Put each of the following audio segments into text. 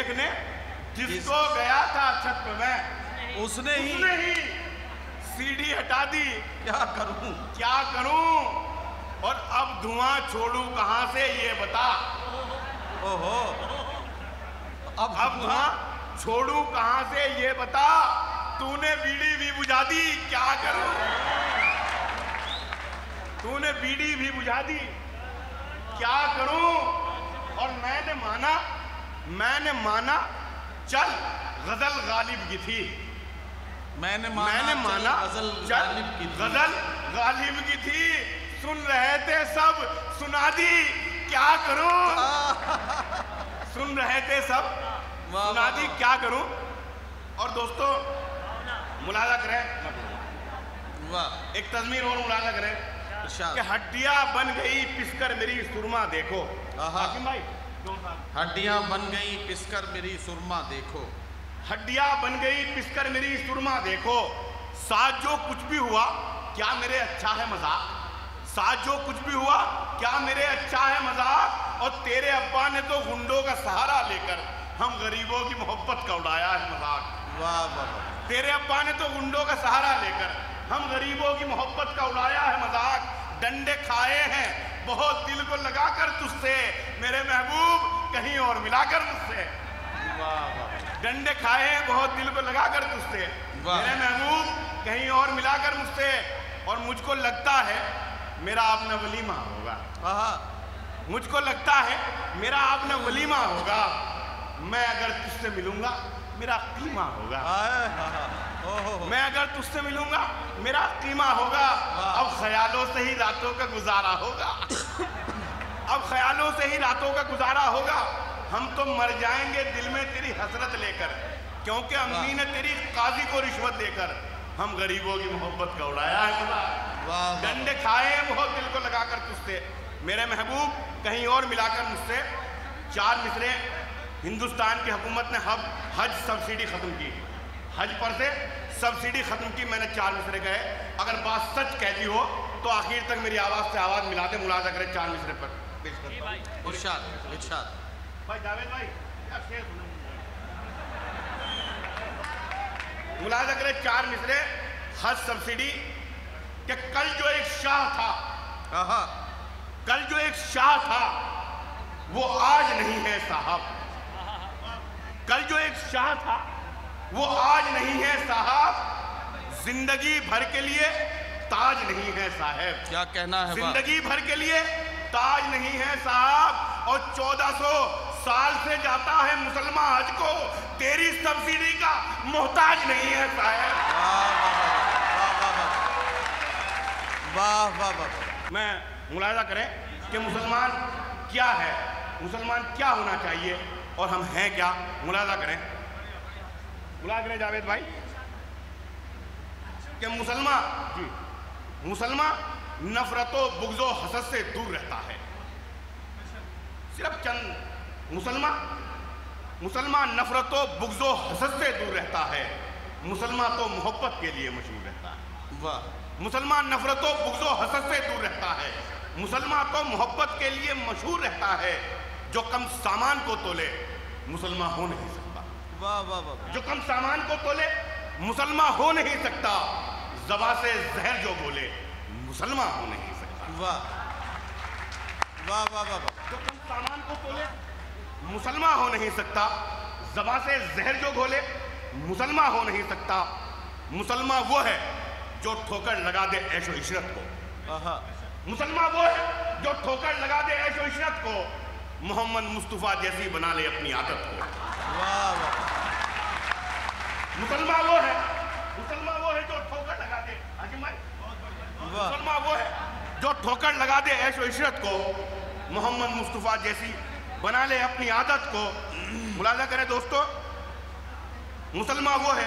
देखने जिसको गया था छत पे मैं, उसने ही सीढ़ी हटा दी। क्या करूं और अब धुआं छोड़ूं कहां से ये बता। ओहो, अब धुआं छोड़ूं कहां से ये बता। तूने बीड़ी भी बुझा दी, क्या करूं। तूने बीड़ी भी बुझा दी, क्या करूं। और मैंने माना चल गजल गालिब की थी। मैंने माना चल गजल गालिब की थी। सुन रहे थे सब, सुना दी, क्या करूं। सुन रहे थे सब, सुना दी, क्या करूं। और दोस्तों मुलाजा करें, एक तज़मीर और मुलाजा करें कि हड्डियां बन गई पिसकर मेरी सुरमा देखो। हाकिम भाई, हड्डियां बन गई पिसकर मेरी सुरमा देखो। हड्डियां बन गई पिसकर मेरी सुरमा देखो। साथ जो कुछ भी हुआ क्या मेरे अच्छा है मजाक। साथ जो कुछ भी हुआ क्या मेरे अच्छा है मजाक। और तेरे अब्बा ने तो गुंडों का सहारा लेकर हम गरीबों की मोहब्बत का उड़ाया है मजाक। वाह वाह। तेरे अब्बा ने तो गुंडों का सहारा लेकर हम गरीबों की मोहब्बत का उड़ाया है मजाक। डंडे खाए हैं बहुत दिल को लगाकर तुझसे मेरे महबूब, कहीं और मिलाकर मुझसे। डंडे खाए हैं बहुत दिल को लगाकर तुझसे मेरे महबूब, कहीं और मिलाकर मुझसे। और मुझको लगता है मेरा आपने वलीमा होगा। मुझको लगता है मेरा आपने वलीमा होगा। मैं अगर तुझसे मिलूंगा मेरा कीमा होगा। मैं अगर तुझसे मिलूंगा मेरा कीमा होगा। अब ख्यालों से ही रातों का गुजारा होगा। अब ख्यालों से ही रातों का गुजारा होगा। हम तो मर जाएंगे दिल में तेरी हसरत लेकर, क्योंकि अम्मी ने तेरी काजी को रिश्वत देकर हम गरीबों की मोहब्बत का उड़ाया है। डंडे खाए हैं बहुत दिल को लगाकर तुझसे मेरे महबूब, कहीं और मिलाकर मुझसे। 4 मिसरे हिंदुस्तान की हुकूमत ने हज सब्सिडी खत्म की। हज पर से सब्सिडी खत्म की, मैंने 4 मिसरे कहे। अगर बात सच कहती हो तो आखिर तक मेरी आवाज से आवाज मिला दे, मुलाजा करे 4 मिसरे पर पेश करता हूं। इरशाद भाई, जावेद भाई, मुलाजा करे 4 मिसरे हज सब्सिडी कि कल जो एक शाह था, कल जो एक शाह था वो आज नहीं है साहब। कल जो एक शाह था वो आज नहीं है साहब। जिंदगी भर के लिए ताज नहीं है साहब। क्या कहना है। जिंदगी भर के लिए ताज नहीं है साहब। और 1400 साल से जाता है मुसलमान हज को, तेरी सब्सिडी का मोहताज नहीं है साहब। वाह वाह वाह। मैं मुलाजा करें कि मुसलमान क्या है, मुसलमान क्या होना चाहिए और हम हैं क्या। मुलाजा करें जावेद भाई कि मुसलमान नफरतो बुग़्ज़ो हसद से दूर रहता है। सिर्फ चंद मुसलमान नफरतो बुग़्ज़ो हसद से दूर रहता है। मुसलमान तो मोहब्बत के लिए मशहूर रहता है। वाह। मुसलमान नफरतो बुग़्ज़ो हसद से दूर रहता है। मुसलमान तो मोहब्बत के लिए मशहूर रहता है। जो कम सामान को तोले मुसलमान हो नहीं सकता। वाह वाह वाह। जो कम सामान को तोले मुसलमान हो नहीं सकता। ज़बान से जहर जो बोले मुसलमान हो नहीं सकता। वाह वाह वाह वाह। जो कम सामान को तोले मुसलमान हो नहीं सकता। ज़बान से जहर जो बोले मुसलमान हो नहीं सकता। मुसलमान वो है जो ठोकर लगा दे ऐशो इशरत को। मुसलमान वो है जो ठोकर लगा दे ऐशो इशरत को। मोहम्मद मुस्तफ़ा जैसी बना ले अपनी आदत को। वाह वाह। मुसलमान वो है जो ठोकर लगा दे। मुसलमान वो है जो ठोकर लगा दे ऐशो इशरत को। मोहम्मद मुस्तफ़ा जैसी बना ले अपनी आदत को। मुलाजा करें दोस्तों, मुसलमान वो है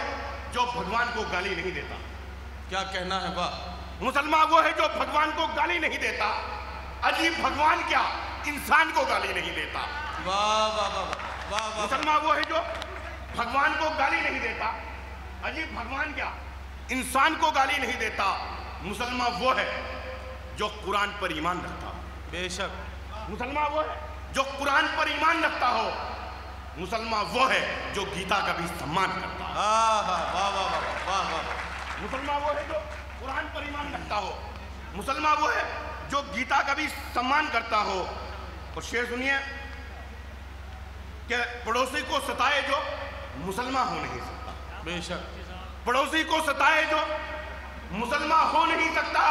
जो भगवान को गाली नहीं देता। क्या कहना है। वाह। मुसलमान वो है जो भगवान को गाली नहीं देता। अजीब भगवान क्या इंसान को गाली नहीं देता। वाह वाह वाह वाह। मुसलमान वो है जो भगवान को गाली नहीं देता। अजीब भगवान क्या इंसान को गाली नहीं देता। मुसलमान वो है जो कुरान पर ईमान रखता हो। बेशक। मुसलमान वो है जो कुरान पर ईमान रखता हो। मुसलमान वो है जो गीता का भी सम्मान करता है। वाह वाह वाह वाह वाह। मुसलमान वो है जो कुरान पर ईमान रखता हो। मुसलमान वो है जो गीता का भी सम्मान करता हो। और शेर सुनिए कि पड़ोसी को सताए जो मुसलमान हो नहीं सकता। बेशक। पड़ोसी को सताए जो मुसलमान हो नहीं सकता।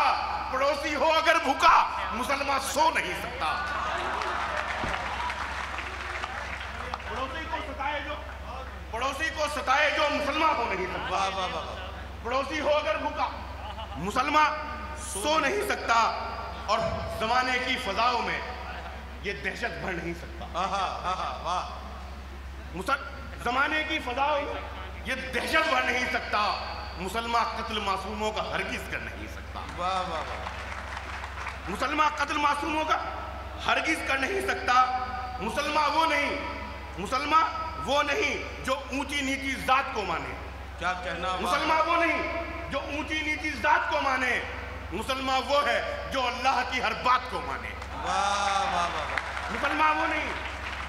पड़ोसी हो अगर भूखा मुसलमान सो नहीं सकता। पड़ोसी को सताए जो मुसलमान हो नहीं सकता। वाह वाह वाह। पड़ोसी हो अगर भूखा मुसलमान सो नहीं सकता। और जमाने की फजाओं में ये दहशत बढ़ नहीं सकता। वाह। जमाने की फजाओं में ये दहशत बढ़ नहीं सकता। मुसलमान कत्ल मासूमों का हरगिज कर नहीं सकता। वाह वाह वाह। मुसलमान कत्ल मासूमों का हरगिज कर नहीं सकता। मुसलमान वो नहीं जो ऊंची नीची जात को माने। क्या कहना। मुसलमान वो नहीं जो ऊंची नीची जात को माने। मुसलमान वो है जो अल्लाह की हर बात को माने। वाह वाह वाह। मुसलमान वो नहीं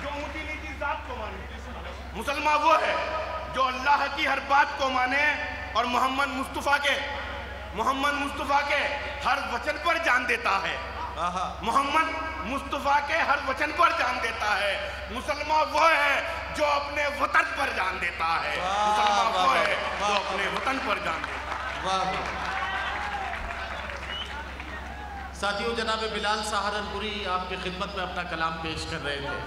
जो ऊंची नीची जात को माने। मुसलमान वो है जो अल्लाह की हर बात को माने और मोहम्मद मुस्तफ़ा के हर वचन पर जान देता है। मोहम्मद मुस्तफ़ा के हर वचन पर जान देता है। मुसलमान वो है जो अपने वतन पर जान देता है। मुसलमान वो है जो अपने वतन पर जान देता है। वाह। साथियों, जनाब बिलाल सहारनपुरी आपकी खिदमत में अपना कलाम पेश कर रहे थे।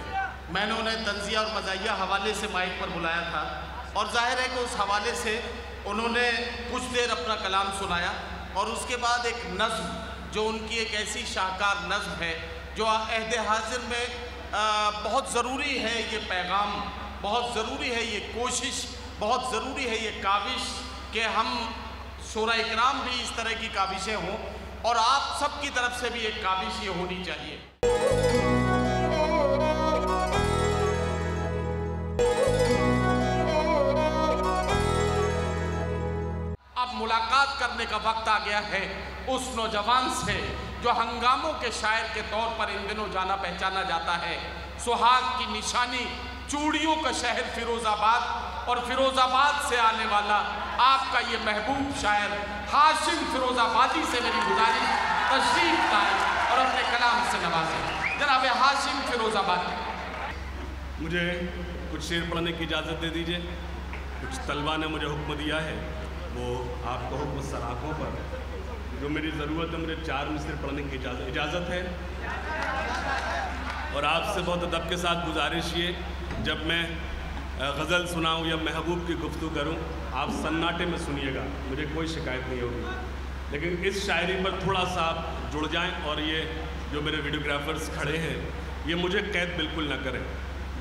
मैंने उन्हें तंज़िया और मज़ाहिया हवाले से माइक पर बुलाया था और जाहिर है कि उस हवाले से उन्होंने कुछ देर अपना कलाम सुनाया और उसके बाद एक नज़्म जो उनकी एक ऐसी शाहकार नज़्म है जो अहद हाज़िर में बहुत ज़रूरी है। ये पैगाम बहुत ज़रूरी है, ये कोशिश बहुत ज़रूरी है, ये काविश कि हम शोरा इकराम भी इस तरह की काविशें हों और आप सब की तरफ से भी एक काविश ये होनी चाहिए। अब मुलाकात करने का वक्त आ गया है उस नौजवान से जो हंगामों के शायर के तौर पर इन दिनों जाना पहचाना जाता है। सुहाग की निशानी, चूड़ियों का शहर फिरोजाबाद और फिरोजाबाद से आने वाला आपका ये महबूब शायर हाशिम फिरोजाबादी से मेरी गुजारिश तशरीफ लाए और अपने कलाम से नवाजें। जनाब हाशिम फिरोजाबादी। मुझे कुछ शेर पढ़ने की इजाज़त दे दीजिए। कुछ तलबा ने मुझे हुक्म दिया है, वो आपको हुक्म सराखों पर जो मेरी ज़रूरत है, मुझे 4 मिसरे पढ़ने की इजाज़त है। और आपसे बहुत अदब के साथ गुजारिश ये, जब मैं गज़ल सुनाऊँ या महबूब की गुफ्तगू करूँ, आप सन्नाटे में सुनिएगा, मुझे कोई शिकायत नहीं होगी। लेकिन इस शायरी पर थोड़ा सा आप जुड़ जाएं और ये जो मेरे वीडियोग्राफर्स खड़े हैं ये मुझे कैद बिल्कुल ना करें।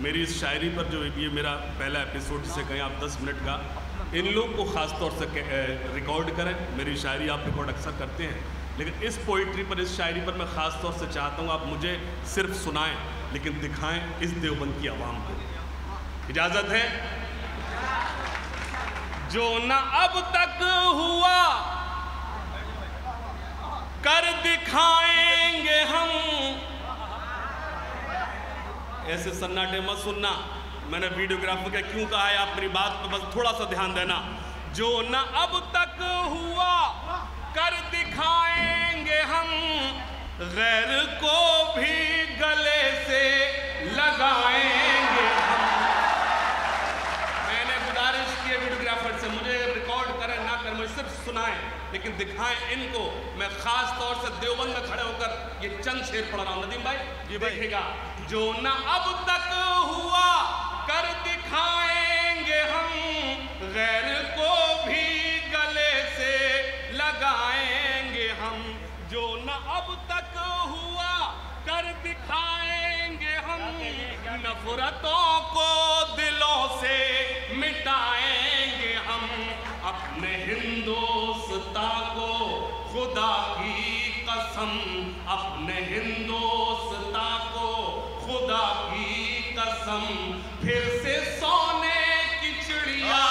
मेरी इस शायरी पर जो ये मेरा पहला एपिसोड जिसे कहें आप 10 मिनट का, इन लोग को ख़ास तौर से रिकॉर्ड करें। मेरी शायरी आप रिकॉर्ड अक्सर करते हैं, लेकिन इस पोइट्री पर, इस शायरी पर मैं ख़ास तौर से चाहता हूँ आप मुझे सिर्फ सुनाएं लेकिन दिखाएं इस देवबंद की आवाम को। इजाज़त है? जो न अब तक हुआ कर दिखाएंगे हम। ऐसे सन्नाटे मत सुनना। मैंने वीडियोग्राफर का क्यों कहा है, आप मेरी बात पर बस थोड़ा सा ध्यान देना। जो न अब तक हुआ कर दिखाएंगे हम, गैर को भी गले से लगाएंगे हम। मैंने गुजारिश की है वीडियोग्राफर से, मुझे रिकॉर्ड करें ना करें, मुझे सिर्फ सुनाएं लेकिन दिखाएं इनको। मैं खास तौर से देवबंद में खड़े होकर ये चंद शेर पढ़ रहा हूँ। नदीम भाई जी देखिएगा। जो न अब तक हुआ कर दिखाएंगे हम, गैर को भी गले से लगाएंगे हम। जो न अब तक हुआ कर दिखाएंगे हम, नफरतों को दिलों से मिटाएंगे हम। अपने हिंदुस्तां को खुदा की कसम, अपने हिंदुस्तां को खुदा की कसम, फिर से सोने की चिड़िया।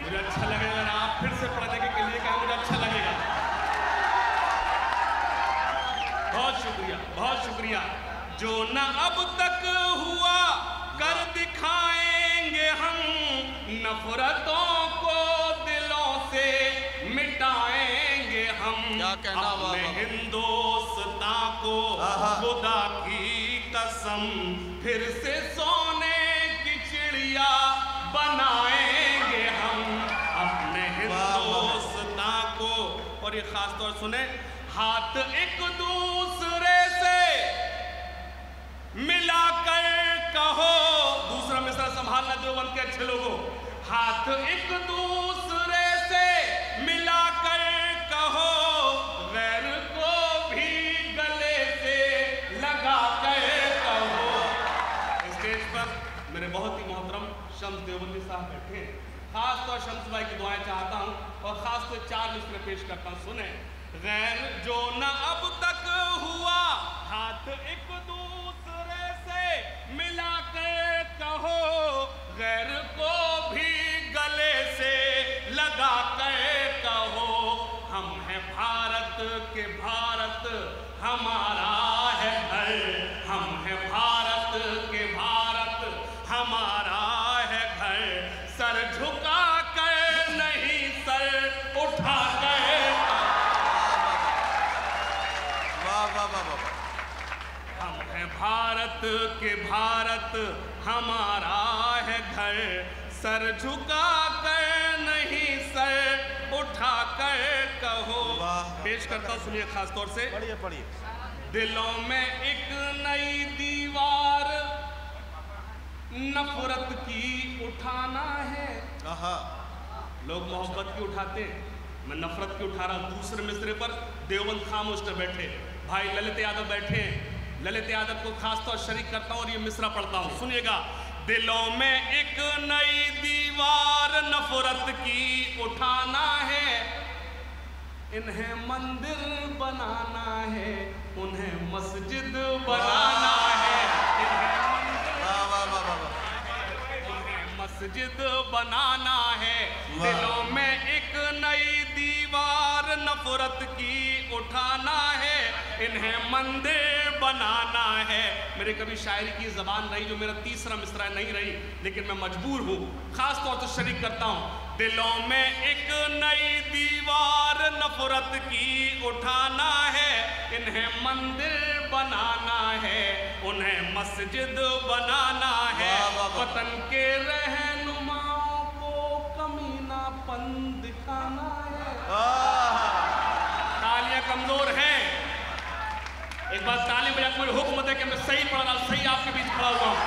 मुझे अच्छा लगेगा आप फिर से पढ़ने के लिए कहें, मुझे बहुत शुक्रिया। जो न अब तक हुआ कर दिखाएंगे हम, नफरतों को दिलों से मिटाएंगे हम। क्या कहना हुआ हिंदुस्तां को खुदा की कसम फिर से सोने की चिड़िया बनाएंगे हम अपने हिंदुस्तां को। और ये खास तौर सुने, हाथ एक दूसरे से मिलाकर कहो, दूसरा मिसरा संभालना देवबंद के अच्छे लोगों, हाथ एक दूसरे से मिलाकर कहो, गैर को भी गले से लगा कर कहो। स्टेज पर मेरे बहुत ही मोहतरम शम्स देवबंदी साहब बैठे हैं। खास तौर शम्स भाई की दुआएं चाहता हूं और खास तौर 4 मिसरे पेश करता हूं। सुने, गैर जो न अब तक हुआ, हाथ एक दूसरे से मिलाकर कहो, गैर को भी गले से लगा कर कहो। हम हैं भारत के भारत हमारा है घर, हम हैं भारत के भारत हमारा है घर। सर झुका कर नहीं, सर उठा कर। हम हैं भारत के भारत हमारा है घर, सर झुका कर नहीं, सर उठा कर कहो। पेश करता हूं, सुनिए खास तौर से। पढ़िए। दिलों में एक नई दीवार नफरत की उठाना है। लोग मोहब्बत की उठाते हैं, मैं नफरत की उठा रहा। दूसरे मिसरे पर देवबंद खामोश न बैठे, भाई ललित यादव बैठे हैं। ललित यादव को खास तौर शरीक करता हूं और ये मिसरा पढ़ता हूं, सुनिएगा। दिलों में एक नई दीवार नफरत की उठाना है, इन्हें मंदिर बनाना है, उन्हें मस्जिद बनाना है। मस्जिद बनाना है। दिलों में एक नई दीवार नफरत की उठाना है, इन्हें मंदिर बनाना है। मेरे कभी शायरी की जबान रही जो मेरा तीसरा मिसरा नहीं रही, लेकिन मैं मजबूर हूँ, खास तौर से शरीक करता हूँ। दिलों में एक नई दीवार नफरत की उठाना है, इन्हें मंदिर बनाना है, उन्हें मस्जिद बनाना है। वतन के रहनुमाओं को कमीनापन दिखाना है। तालियां कमजोर हैं, एक बार ताली बजा के मुझे हुक्म दे कि मैं सही पढ़ रहा हूं, सही आपके बीच खड़ा हुआ हूं।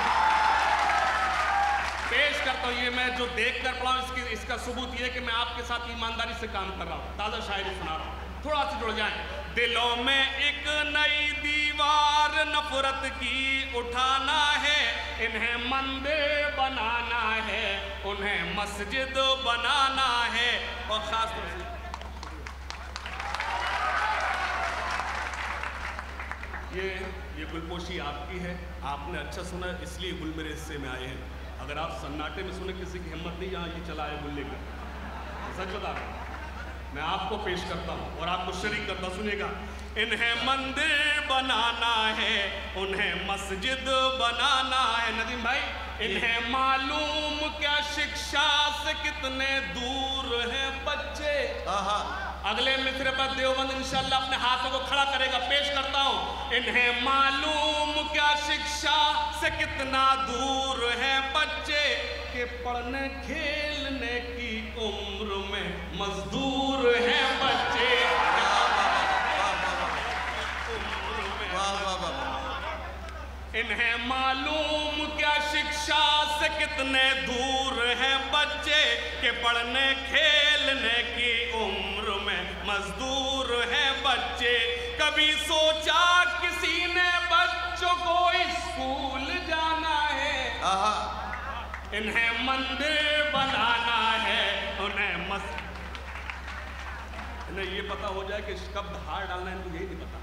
पेश करता हूं, ये मैं जो देख कर पढ़ा हूं, इसका सबूत ये है कि मैं आपके साथ ईमानदारी से काम कर रहा हूं, ताजा शायरी सुना रहा हूं, थोड़ा सा जुड़ जाए। दिलों में एक नई दीवार नफरत की उठाना है, इन्हें मंदिर बनाना है, उन्हें मस्जिद बनाना है। और खास तौर से ये गुलपोशी आपकी है, आपने अच्छा सुना इसलिए गुल मेरे हिस्से में आए हैं। अगर आप सन्नाटे में सुने, किसी की हिम्मत नहीं यहाँ ये चला है गुल लेकर, सच बता रहा हूं। मैं आपको पेश करता हूँ और आपको शरीक करता हूं, सुनिएगा। इन्हें मंदिर बनाना है, उन्हें मस्जिद बनाना है। नदीम भाई, इन्हें मालूम क्या शिक्षा से कितने दूर हैं बच्चे। अगले मिसरे पर देवबंद इंशाल्लाह अपने हाथों को खड़ा करेगा। पेश करता हूँ, इन्हें मालूम क्या शिक्षा से कितना दूर हैं बच्चे, के पढ़ने खेलने की उम्र में मजदूर हैं बच्चे। इन्हें मालूम क्या शिक्षा से कितने दूर हैं बच्चे, के पढ़ने खेलने की उम्र में मजदूर हैं बच्चे। कभी सोचा किसी ने बच्चों को स्कूल जाना है, इन्हें मंदिर बनाना है, उन्हें इन्हें ये पता हो जाए कि कब धार डालना है, इनको यही नहीं पता।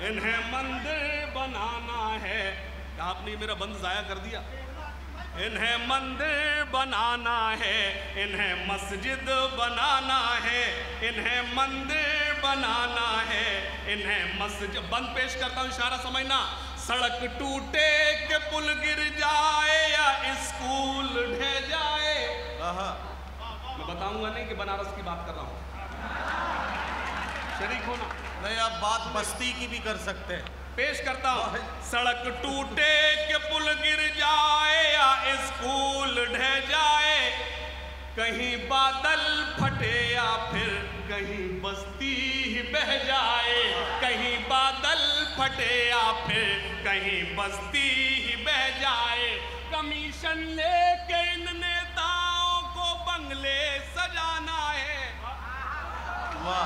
इन्हें मंदिर बनाना है। आपने मेरा बंद जाया कर दिया। इन्हें मंदिर बनाना है, इन्हें मस्जिद बनाना है, इन्हें मंदिर बनाना है, इन्हें मस्जिद बंद पेश करता हूँ, इशारा समझना। सड़क टूटे के पुल गिर जाए या स्कूल ढह जाए। मैं बताऊंगा नहीं कि बनारस की बात कर रहा हूँ, शरीक होना नहीं। आप बात बस्ती की भी कर सकते हैं। पेश करता हूँ। सड़क टूटे के पुल गिर जाए या स्कूल ढह जाए, कहीं बादल फटे या फिर कहीं बस्ती ही बह जाए, कहीं बादल फटे या फिर कहीं बस्ती ही बह जाए। कमीशन लेके इन नेताओं को बंगले सजाना है,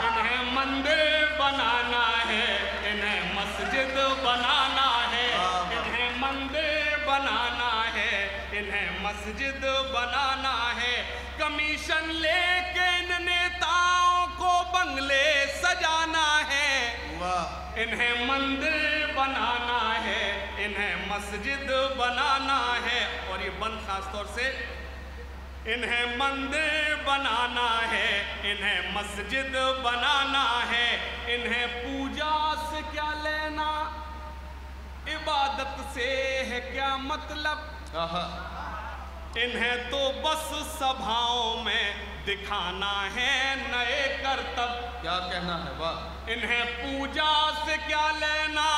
इन्हें मंदिर बनाना है, इन्हें मस्जिद बनाना है, इन्हें मंदिर बनाना है, इन्हें मस्जिद बनाना है। कमीशन लेके इन नेताओं को बंगले सजाना है, इन्हें मंदिर बनाना है, इन्हें मस्जिद बनाना है। और ये बंद खास तौर से, इन्हें मंदिर बनाना है, इन्हें मस्जिद बनाना है। इन्हें पूजा से क्या लेना, इबादत से है क्या मतलब। इन्हें तो बस सभाओं में दिखाना है नए करतब। क्या कहना है, वाह। इन्हें पूजा से क्या लेना,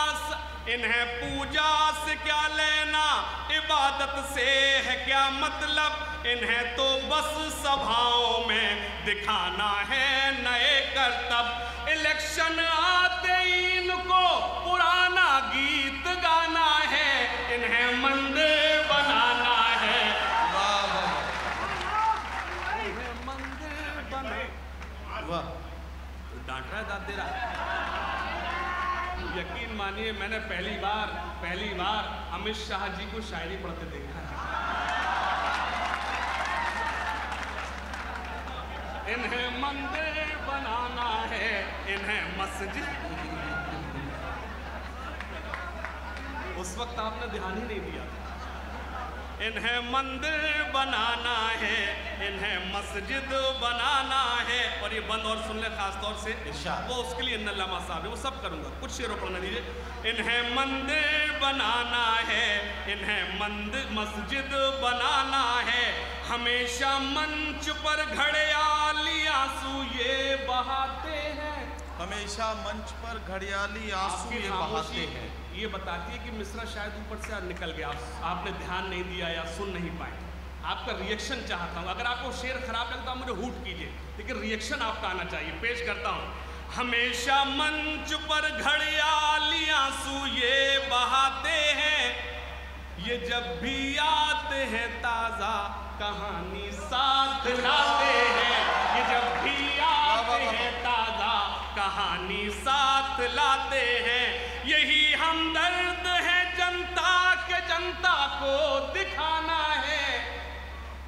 इन्हें पूजा से क्या लेना, इबादत से है क्या मतलब। इन्हें तो बस सभाओं में दिखाना है नए करतब। इलेक्शन आते ही इनको पुराना गीत गाना है, इन्हें मंदिर बनाना है। इन्हें मंदिर बना, वाह। डांट रहा है, दाद दे रहा है। यकीन मानिए मैंने पहली बार अमित शाह जी को शायरी पढ़ते देखा है। इन्हें मंदिर बनाना है, इन्हें मस्जिद। उस वक्त आपने ध्यान ही नहीं दिया। इन्हें मंदिर बनाना है, इन्हें मस्जिद बनाना है। और ये बंद और सुन ले खास तौर से, वो उसके लिए नल्लामा साहब है, वो सब करूंगा, कुछ शेरों पढ़ना दीजिए। इन्हें मंदिर बनाना है, इन्हें मंदिर मस्जिद बनाना है। हमेशा मंच पर घड़ियाली आंसू ये बहाते हैं, हमेशा मंच पर घड़ियाली आंसू ये बहाते हैं। ये बताती है कि मिश्रा शायद ऊपर से निकल गया, आपने ध्यान नहीं दिया या सुन नहीं पाए। आपका रिएक्शन चाहता हूँ। अगर आपको शेर खराब लगता है मुझे हूट कीजिए, लेकिन रिएक्शन आपका आना चाहिए। पेश करता हूँ। हमेशा मंच पर घड़ियाली आंसू ये बहाते हैं, ये जब भी आते हैं ताजा कहानी साथ लाते हैं, ये जब भी आते हैं ताजा कहानी साथ लाते हैं। यही हमदर्द है जनता के, जनता को दिखाना है।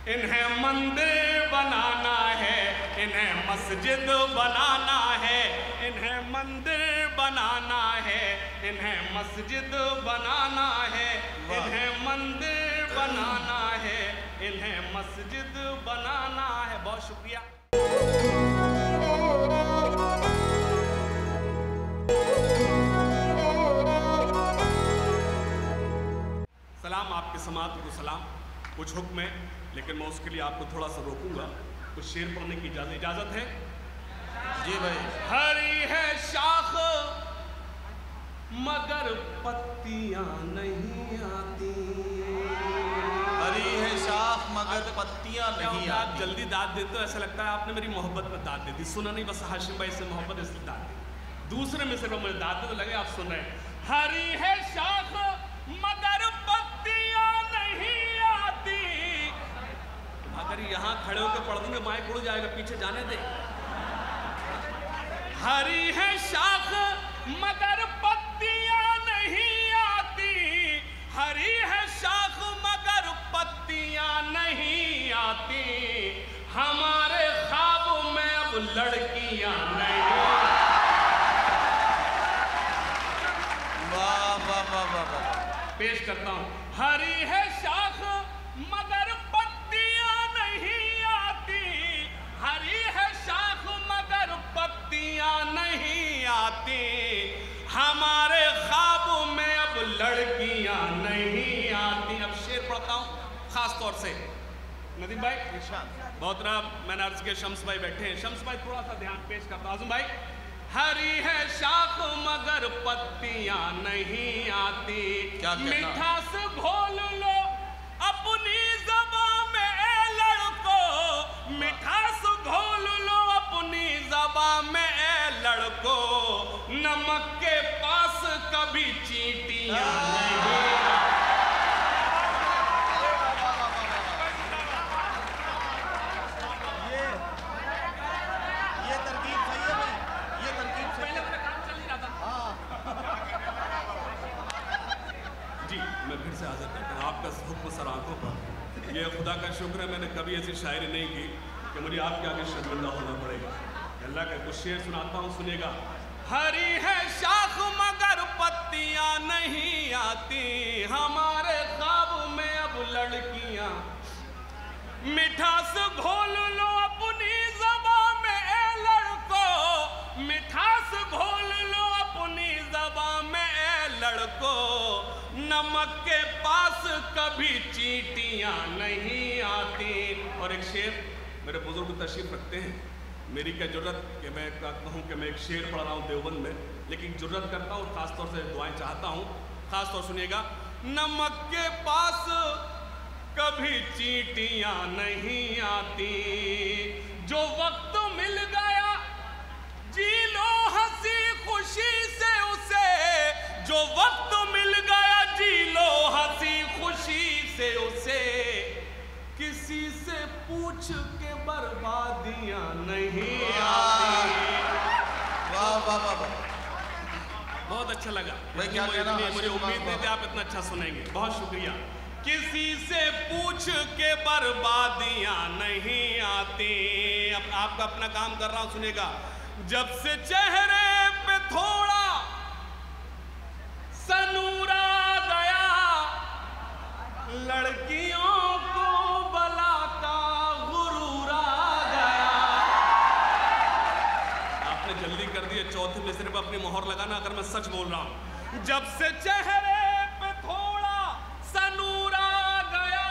इन्हें मंदिर बनाना है, इन्हें मस्जिद बनाना है, इन्हें मंदिर बनाना है, इन्हें मस्जिद बनाना है, इन्हें मंदिर बनाना है, इन्हें मस्जिद बनाना है। बहुत शुक्रिया। सलाम आपके समात को सलाम। कुछ हुक्म है, लेकिन मैं उसके लिए आपको थोड़ा सा रोकूंगा। कुछ शेर पढ़ने की इजाजत है? जी भाई। हरी है शाख मगर पत्तियां नहीं आती, हरी है शाख मगर पत्तियां नहीं आती। आप जल्दी दाद देते हो, ऐसा लगता है आपने मेरी मोहब्बत में दाद दे दी। सुना नहीं, बस हाशिम भाई से मोहब्बत इसलिए दाद दी। दूसरे में से मुझे दाद दे तो लगे आप सुन रहे हैं। हरी है शाख मगर पत्तियां नहीं आती। अगर यहाँ खड़े होकर पढ़ दूंगे माइक उड़ जाएगा, पीछे जाने दे। हरी है शाख मगर पत्तियां नहीं आती, हरी है शाख मगर पत्तियां नहीं आती। हमारे ख्वाब में अब लड़कियां नहीं। वाह वाह वाह वाह वाह। पेश करता हूं। हरी है शाख मगर पत्तियां नहीं आती, हरी है शाख मगर पत्तियां नहीं लड़कियां नहीं आती। अब शेर पढ़ता हूं खास तौर से नदीम भाई, मोहतरम मैंने अर्ज के शम्स भाई बैठे हैं, शम्स भाई थोड़ा सा ध्यान पेश करता हूं। आज़म भाई, हरी है शाख मगर पत्तियां नहीं आती, मिठास घोल लो अपनी ज़बान में ए लड़को, मिठास घोल लो अपनी ज़बान में ए लड़को, नमक के पास कभी चींटियां नहीं आती। आपका हुक्म सर आंखों पर, ये खुदा का शुक्र है मैंने कभी ऐसी शायरी नहीं की कि मुझे आपके आगे शर्मिंदा होना पड़ेगा। अल्लाह का कुछ शेर सुनाता हूँ, सुनेगा। हरी है शाख मगर पत्तियां नहीं आती, हमारे ख्वाब में अब लड़कियां, मिठास घोल लो अपनी ज़बान में ए लड़को, मिठास घोल लो अपनी ज़बान में ए लड़को, नमक के पास कभी चींटियां नहीं आती। और एक शेर मेरे बुजुर्ग तशरीफ रखते हैं, मेरी क्या जुर्रत कि मैं कहूँ कि मैं एक शेर पढ़ रहा हूँ देवबंद में, लेकिन जुर्रत करता हूँ और ख़ास तौर से दुआएं चाहता हूँ। ख़ास तौर सुनिएगा। नमक के पास कभी चींटियां नहीं आती, जो वक्त मिल गया जी लो हंसी खुशी से उसे, जो वक्त मिल गया जी लो हंसी खुशी से उसे, किसी से पूछ के बर्बादियां नहीं आती। वाह वाह वाह वाह, बहुत अच्छा लगा। मुझे उम्मीद नहीं थी आप इतना अच्छा सुनेंगे, बहुत शुक्रिया। किसी से पूछ के बर्बादियां नहीं आती। अब आपका अपना काम कर रहा हूं, सुनेगा। जब से चेहरे पे थोड़ा सनूर आ गया, लड़कियों को बला का गुरूर आ गया। आपने जल्दी कर दिया, चौथे मिसरे पे अपनी मोहर लगाना अगर मैं सच बोल रहा हूं। जब से चेहरे पे थोड़ा सनूर आ गया,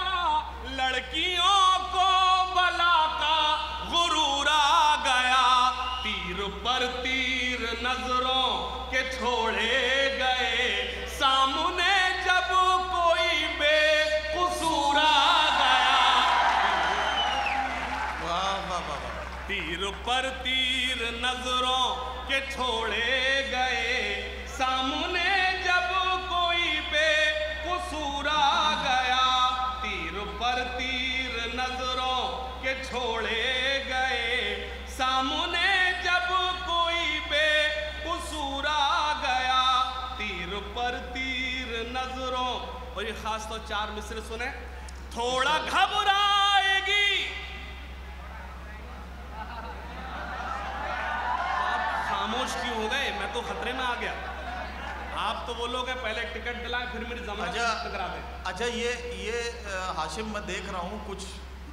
लड़कियों को बला का गुरूर आ गया, तीर पर तीर नजरों के छोड़े गए, सामने जब कोई बेकसूर आ गया। वाह वाह वाह, तीर पर तीर नजरों के छोड़े गए, सामने जब कोई बेकसूर आ गया, तीर पर तीर नजरों के छोड़े गए, सामने जब कोई बेकसूर आ गया, तीर पर तीर नजरों। और ये खास तौर 4 मिसरे सुने। थोड़ा घबराएगी, आप खामोश क्यों हो गए? मैं तो खतरे में आ गया। आप तो बोलोगे पहले टिकट दिलाएं फिर मेरी जमानत करा दें। अच्छा ये हाशिम, मैं देख रहा हूँ कुछ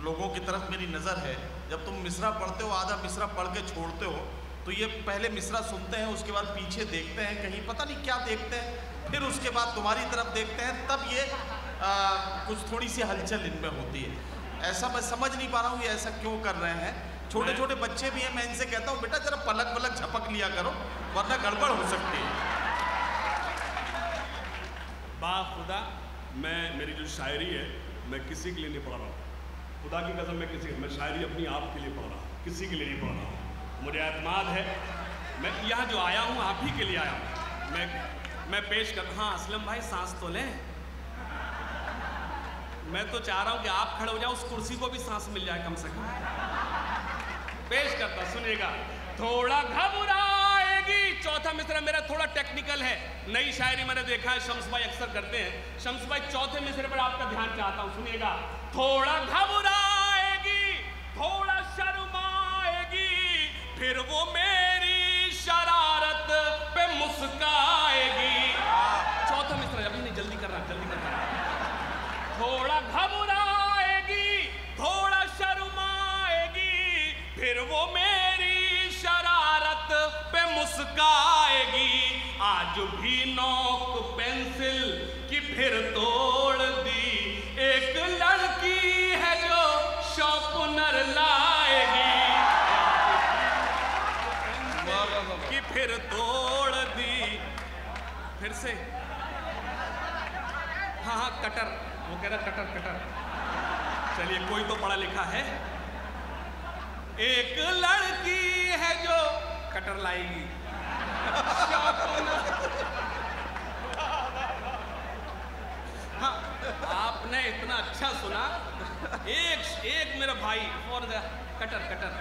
लोगों की तरफ मेरी नज़र है, जब तुम मिसरा पढ़ते हो आधा मिसरा पढ़ के छोड़ते हो, तो ये पहले मिसरा सुनते हैं, उसके बाद पीछे देखते हैं, कहीं पता नहीं क्या देखते हैं, फिर उसके बाद तुम्हारी तरफ देखते हैं, तब ये कुछ थोड़ी सी हलचल इनमें होती है। ऐसा मैं समझ नहीं पा रहा हूँ ये ऐसा क्यों कर रहे हैं। छोटे छोटे बच्चे भी हैं, मैं इनसे कहता हूँ बेटा जरा पलक पलक झपक लिया करो वरना गड़बड़ हो सकती है। बाखुदा मेरी जो शायरी है मैं किसी के लिए नहीं पढ़ रहा हूँ, खुदा की कसम मैं शायरी अपनी आप के लिए पढ़ रहा हूँ, किसी के लिए नहीं पढ़ रहा हूँ। मुझे एतमाद है, मैं यहाँ जो आया हूँ आप ही के लिए आया हूँ। मैं पेश कर, हाँ असलम भाई सांस तो लें, मैं तो चाह रहा हूँ कि आप खड़े हो जाओ, उस कुर्सी को भी सांस मिल जाए कम से कम। पेश करता सुनिएगा। थोड़ा घबराएगी, चौथा मिसरा मेरा थोड़ा टेक्निकल है, नई शायरी मैंने देखा है शम्स भाई अक्सर करते हैं। शम्स भाई चौथे मिसरे पर आपका ध्यान चाहता हूँ, सुनिएगा। थोड़ा घबराएगी, थोड़ा शर्माएगी, फिर वो मेरी शरारत पे मुस्काएगी। चौथा मिसरा, अभी नहीं, जल्दी कर रहा, जल्दी कर रहा। थोड़ा घबराएगी, थोड़ा शर्माएगी, फिर वो मेरी शरारत पे मुस्काएगी। आज भी नोक पेंसिल की फिर तोड़ दी, एक लड़की है जो शॉर्पनर लाएगी कि फिर तोड़ दी। फिर से हाँ, कटर, वो कह रहा कटर कटर। चलिए, कोई तो पढ़ा लिखा है। एक लड़की है जो कटर लाएगी। हाँ, आपने इतना अच्छा सुना। एक मेरा भाई और कटर कटर।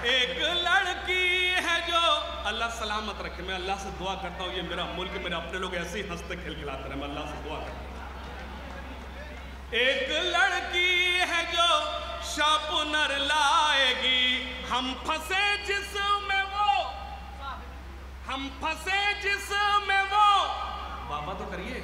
एक लड़की है जो, अल्लाह सलामत रखे। मैं अल्लाह से दुआ करता हूँ ये मेरा मुल्क, मेरे अपने लोग ऐसे ही हंसते खिलखिलाते रहे। मैं अल्लाह से दुआ करता हूँ। एक लड़की है जो शार्पनर लाएगी, हम फंसे जिसमें वो, हम फंसे जिसमें वो, बाबा तो करिए,